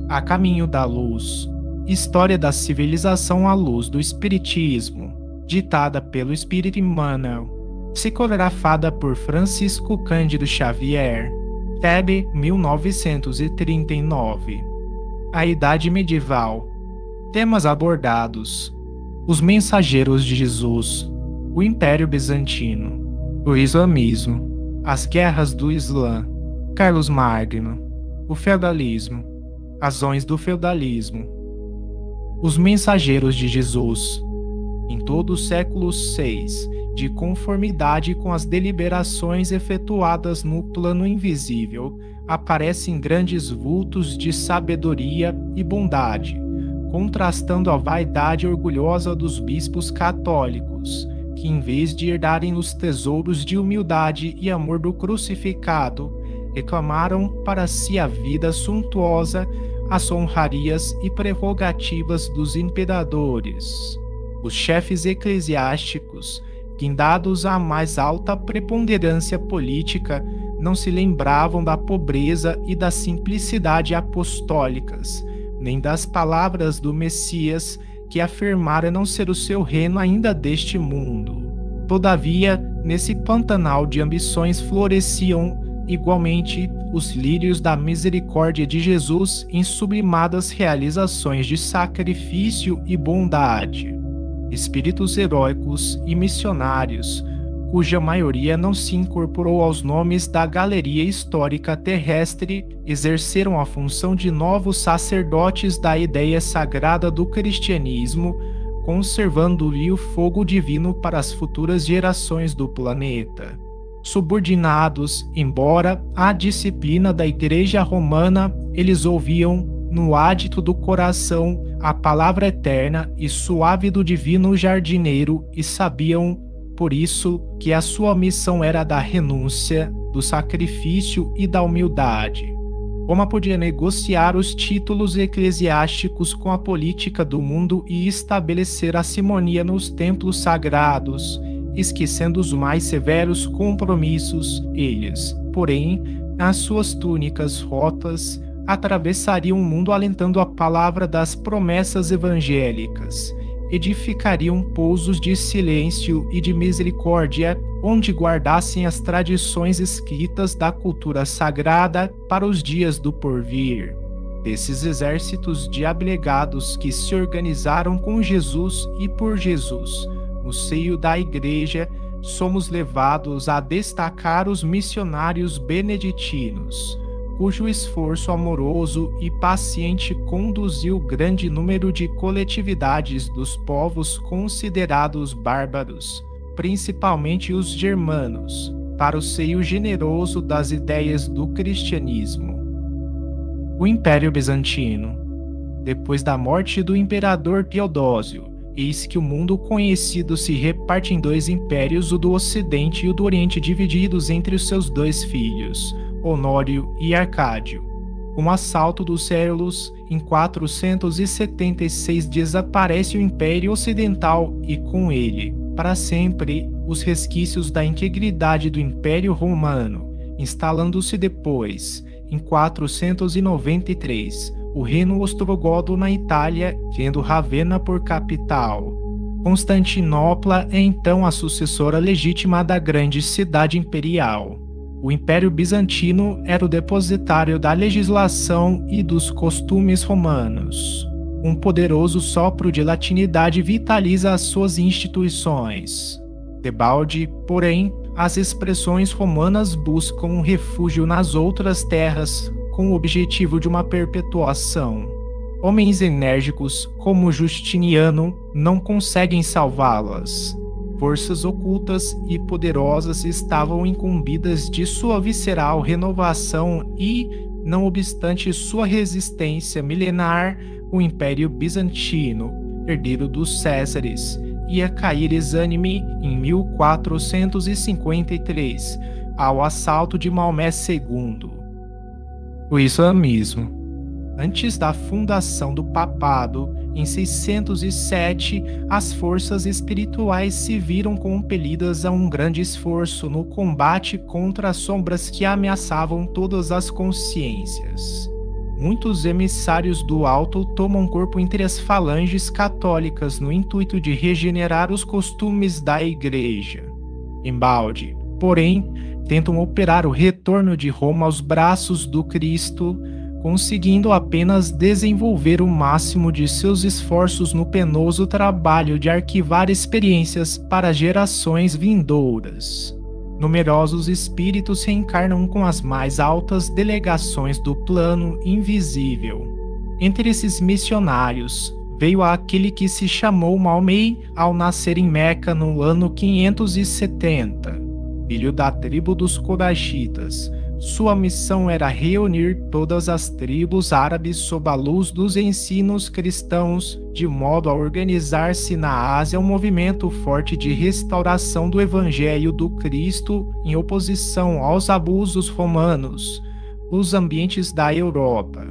A Caminho da Luz. História da civilização à luz do Espiritismo, ditada pelo Espírito Emmanuel, psicografada por Francisco Cândido Xavier, Tebe, 1939. A Idade Medieval. Temas abordados: os mensageiros de Jesus, o Império Bizantino, o Islamismo, as guerras do Islã, Carlos Magno, o feudalismo, razões do feudalismo. Os mensageiros de Jesus. Em todo o século VI, de conformidade com as deliberações efetuadas no plano invisível, aparecem grandes vultos de sabedoria e bondade, contrastando a vaidade orgulhosa dos bispos católicos, que em vez de herdarem os tesouros de humildade e amor do crucificado, reclamaram para si a vida suntuosa, as honrarias e prerrogativas dos imperadores. Os chefes eclesiásticos, guindados à mais alta preponderância política, não se lembravam da pobreza e da simplicidade apostólicas, nem das palavras do Messias, que afirmara não ser o seu reino ainda deste mundo. Todavia, nesse pantanal de ambições floresciam igualmente os lírios da misericórdia de Jesus em sublimadas realizações de sacrifício e bondade. Espíritos heróicos e missionários, cuja maioria não se incorporou aos nomes da galeria histórica terrestre, exerceram a função de novos sacerdotes da ideia sagrada do cristianismo, conservando-lhe o fogo divino para as futuras gerações do planeta. Subordinados, embora, à disciplina da Igreja Romana, eles ouviam, no ádito do coração, a palavra eterna e suave do divino jardineiro e sabiam, por isso, que a sua missão era a da renúncia, do sacrifício e da humildade. Roma podia negociar os títulos eclesiásticos com a política do mundo e estabelecer a simonia nos templos sagrados, esquecendo os mais severos compromissos, eles, porém, nas suas túnicas rotas, atravessariam o mundo alentando a palavra das promessas evangélicas, edificariam pousos de silêncio e de misericórdia, onde guardassem as tradições escritas da cultura sagrada para os dias do porvir. Desses exércitos de abnegados que se organizaram com Jesus e por Jesus, no seio da Igreja, somos levados a destacar os missionários beneditinos, cujo esforço amoroso e paciente conduziu grande número de coletividades dos povos considerados bárbaros, principalmente os germanos, para o seio generoso das ideias do cristianismo. O Império Bizantino. Depois da morte do imperador Teodósio, eis que o mundo conhecido se reparte em dois impérios, o do Ocidente e o do Oriente, divididos entre os seus dois filhos, Honório e Arcádio. Com o assalto dos Érulus, em 476 desaparece o Império Ocidental e, com ele, para sempre, os resquícios da integridade do Império Romano, instalando-se depois, em 493, o reino ostrogodo na Itália, tendo Ravenna por capital. Constantinopla é então a sucessora legítima da grande cidade imperial. O Império Bizantino era o depositário da legislação e dos costumes romanos. Um poderoso sopro de latinidade vitaliza as suas instituições. Debalde, porém, as expressões romanas buscam um refúgio nas outras terras, com o objetivo de uma perpetuação. Homens enérgicos, como Justiniano, não conseguem salvá-las. Forças ocultas e poderosas estavam incumbidas de sua visceral renovação e, não obstante sua resistência milenar, o Império Bizantino, herdeiro dos Césares, ia cair exânime em 1453, ao assalto de Maomé II. O islamismo. Antes da fundação do papado, em 607, as forças espirituais se viram compelidas a um grande esforço no combate contra as sombras que ameaçavam todas as consciências. muitos emissários do alto tomam corpo entre as falanges católicas no intuito de regenerar os costumes da Igreja. Embalde, porém, tentam operar o retorno de Roma aos braços do Cristo, conseguindo apenas desenvolver o máximo de seus esforços no penoso trabalho de arquivar experiências para gerações vindouras. Numerosos espíritos reencarnam com as mais altas delegações do plano invisível. Entre esses missionários, veio aquele que se chamou Maomé ao nascer em Meca no ano 570, filho da tribo dos Coraxitas. Sua missão era reunir todas as tribos árabes sob a luz dos ensinos cristãos, de modo a organizar-se na Ásia um movimento forte de restauração do Evangelho do Cristo em oposição aos abusos romanos, os ambientes da Europa.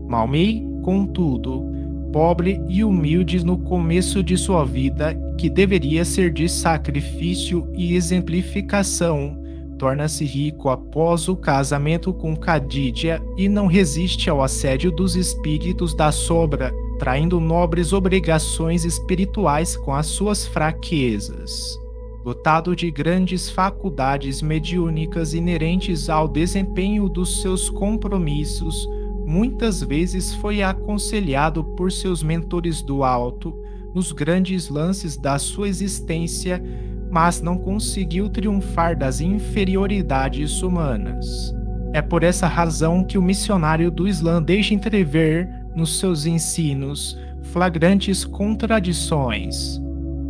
Maomé, contudo, pobre e humilde no começo de sua vida, que deveria ser de sacrifício e exemplificação, torna-se rico após o casamento com Khadija e não resiste ao assédio dos espíritos da sombra, traindo nobres obrigações espirituais com as suas fraquezas. Dotado de grandes faculdades mediúnicas inerentes ao desempenho dos seus compromissos, muitas vezes foi aconselhado por seus mentores do alto nos grandes lances da sua existência, mas não conseguiu triunfar das inferioridades humanas. É por essa razão que o missionário do Islã deixa entrever, nos seus ensinos, flagrantes contradições.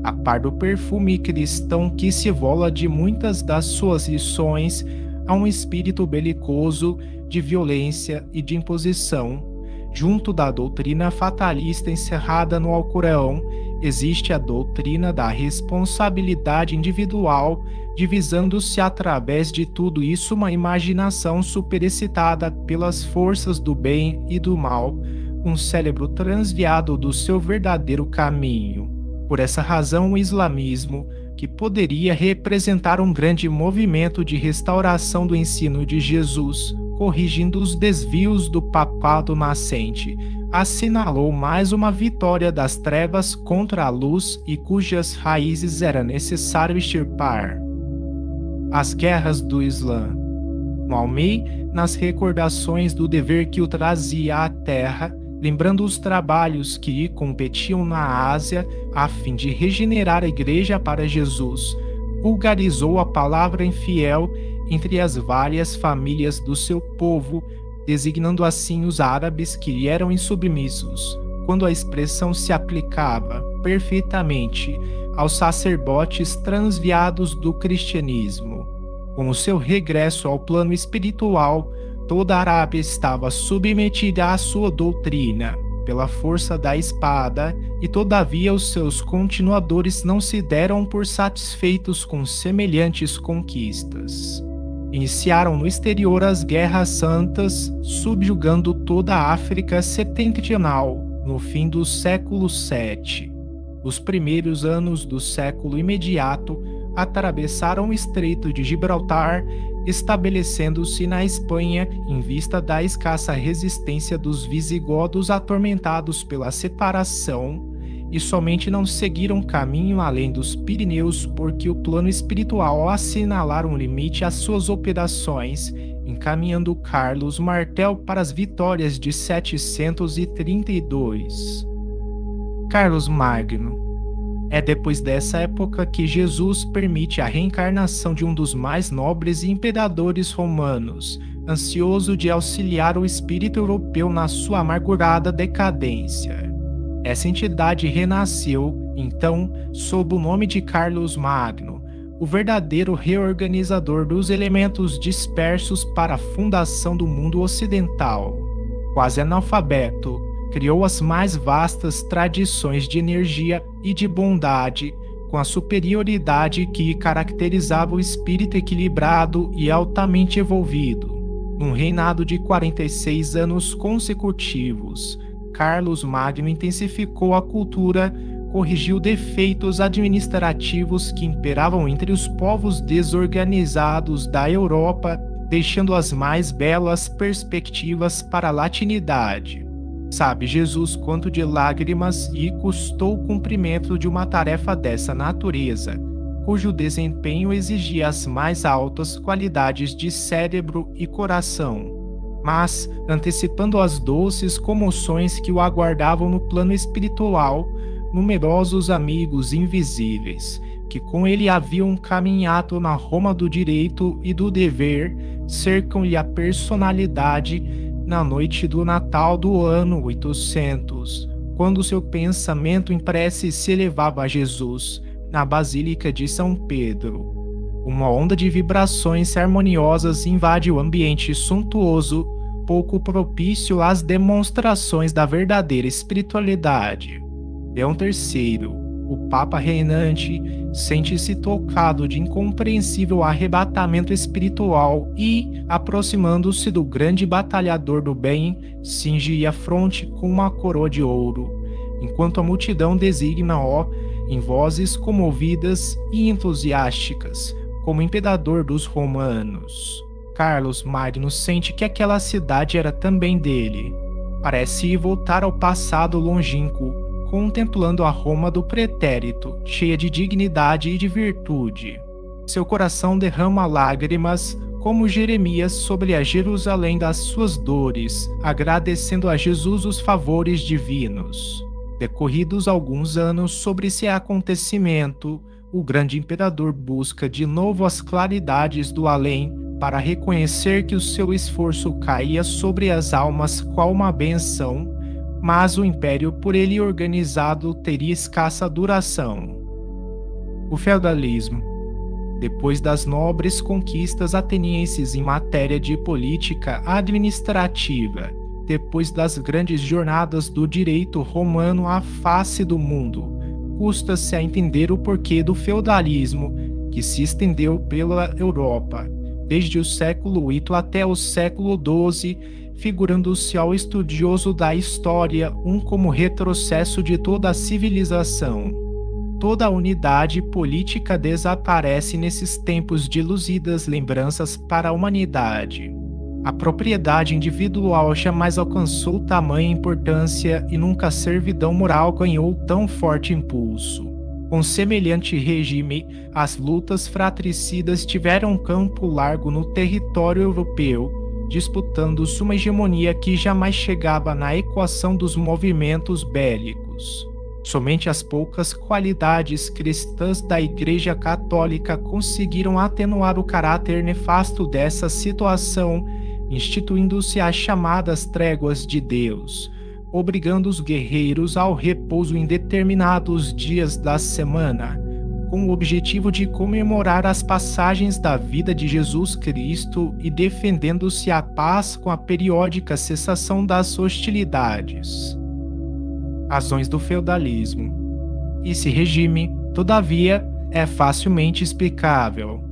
A par do perfume cristão que se vola de muitas das suas lições, há um espírito belicoso, de violência e de imposição. Junto da doutrina fatalista encerrada no Alcorão, existe a doutrina da responsabilidade individual, divisando-se através de tudo isso uma imaginação superexcitada pelas forças do bem e do mal, um cérebro transviado do seu verdadeiro caminho. Por essa razão, o islamismo, que poderia representar um grande movimento de restauração do ensino de Jesus, corrigindo os desvios do papado nascente, assinalou mais uma vitória das trevas contra a luz e cujas raízes era necessário extirpar. As guerras do Islã. Maomé, nas recordações do dever que o trazia à terra, lembrando os trabalhos que lhe competiam na Ásia, a fim de regenerar a Igreja para Jesus, vulgarizou a palavra infiel entre as várias famílias do seu povo, designando assim os árabes que lhe eram insubmissos, quando a expressão se aplicava perfeitamente aos sacerdotes transviados do cristianismo. Com o seu regresso ao plano espiritual, toda a Arábia estava submetida à sua doutrina, pela força da espada, e todavia os seus continuadores não se deram por satisfeitos com semelhantes conquistas. Iniciaram no exterior as guerras santas, subjugando toda a África setentrional no fim do século VII. Os primeiros anos do século imediato atravessaram o Estreito de Gibraltar, estabelecendo-se na Espanha em vista da escassa resistência dos visigodos atormentados pela separação, e somente não seguiram caminho além dos Pirineus porque o plano espiritual ao assinalar um limite às suas operações, encaminhando Carlos Martel para as vitórias de 732. Carlos Magno. É depois dessa época que Jesus permite a reencarnação de um dos mais nobres imperadores romanos, ansioso de auxiliar o espírito europeu na sua amargurada decadência. Essa entidade renasceu, então, sob o nome de Carlos Magno, o verdadeiro reorganizador dos elementos dispersos para a fundação do mundo ocidental. Quase analfabeto, criou as mais vastas tradições de energia e de bondade, com a superioridade que caracterizava o espírito equilibrado e altamente evolvido. Num reinado de 46 anos consecutivos, Carlos Magno intensificou a cultura, corrigiu defeitos administrativos que imperavam entre os povos desorganizados da Europa deixando as mais belas perspectivas para a latinidade. Sabe Jesus quanto de lágrimas lhe custou o cumprimento de uma tarefa dessa natureza, cujo desempenho exigia as mais altas qualidades de cérebro e coração. Mas, antecipando as doces comoções que o aguardavam no plano espiritual, numerosos amigos invisíveis, que com ele haviam caminhado na Roma do direito e do dever, cercam-lhe a personalidade na noite do Natal do ano 800, quando seu pensamento em prece se elevava a Jesus, na Basílica de São Pedro. Uma onda de vibrações harmoniosas invade o ambiente suntuoso, pouco propício às demonstrações da verdadeira espiritualidade. Leão III, o Papa reinante, sente-se tocado de incompreensível arrebatamento espiritual e, aproximando-se do grande batalhador do bem, cinge a fronte com uma coroa de ouro, enquanto a multidão designa-o, em vozes comovidas e entusiásticas, como imperador dos romanos. Carlos Magno sente que aquela cidade era também dele. Parece voltar ao passado longínquo, contemplando a Roma do pretérito, cheia de dignidade e de virtude. Seu coração derrama lágrimas, como Jeremias sobre a Jerusalém das suas dores, agradecendo a Jesus os favores divinos. Decorridos alguns anos sobre esse acontecimento, o grande imperador busca de novo as claridades do além para reconhecer que o seu esforço caía sobre as almas qual uma benção, mas o império por ele organizado teria escassa duração. O feudalismo. Depois das nobres conquistas atenienses em matéria de política administrativa, depois das grandes jornadas do direito romano à face do mundo, custa-se a entender o porquê do feudalismo, que se estendeu pela Europa, desde o século VIII até o século XII, figurando-se ao estudioso da história como retrocesso de toda a civilização. Toda a unidade política desaparece nesses tempos de luzidas lembranças para a humanidade. A propriedade individual jamais alcançou tamanha importância e nunca a servidão moral ganhou tão forte impulso. Com semelhante regime, as lutas fratricidas tiveram campo largo no território europeu, disputando-se uma hegemonia que jamais chegava na equação dos movimentos bélicos. Somente as poucas qualidades cristãs da Igreja Católica conseguiram atenuar o caráter nefasto dessa situação, instituindo-se as chamadas tréguas de Deus, obrigando os guerreiros ao repouso em determinados dias da semana, com o objetivo de comemorar as passagens da vida de Jesus Cristo e defendendo-se a paz com a periódica cessação das hostilidades. Razões do feudalismo. Esse regime, todavia, é facilmente explicável.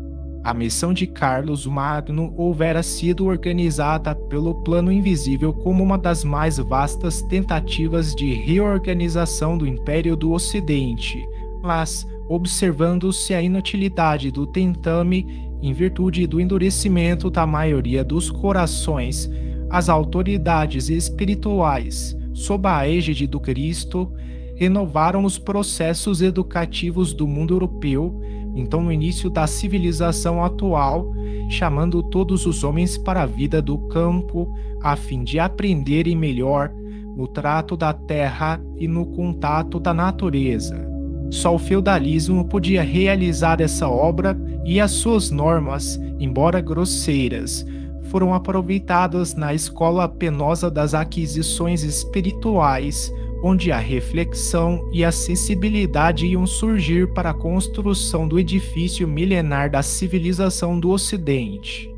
A missão de Carlos Magno houvera sido organizada pelo plano invisível como uma das mais vastas tentativas de reorganização do Império do Ocidente, mas, observando-se a inutilidade do tentame em virtude do endurecimento da maioria dos corações, as autoridades espirituais, sob a égide do Cristo, renovaram os processos educativos do mundo europeu, então no início da civilização atual, chamando todos os homens para a vida do campo, a fim de aprenderem melhor no trato da terra e no contato da natureza. Só o feudalismo podia realizar essa obra e as suas normas, embora grosseiras, foram aproveitadas na escola penosa das aquisições espirituais, onde a reflexão e a sensibilidade iam surgir para a construção do edifício milenar da civilização do Ocidente.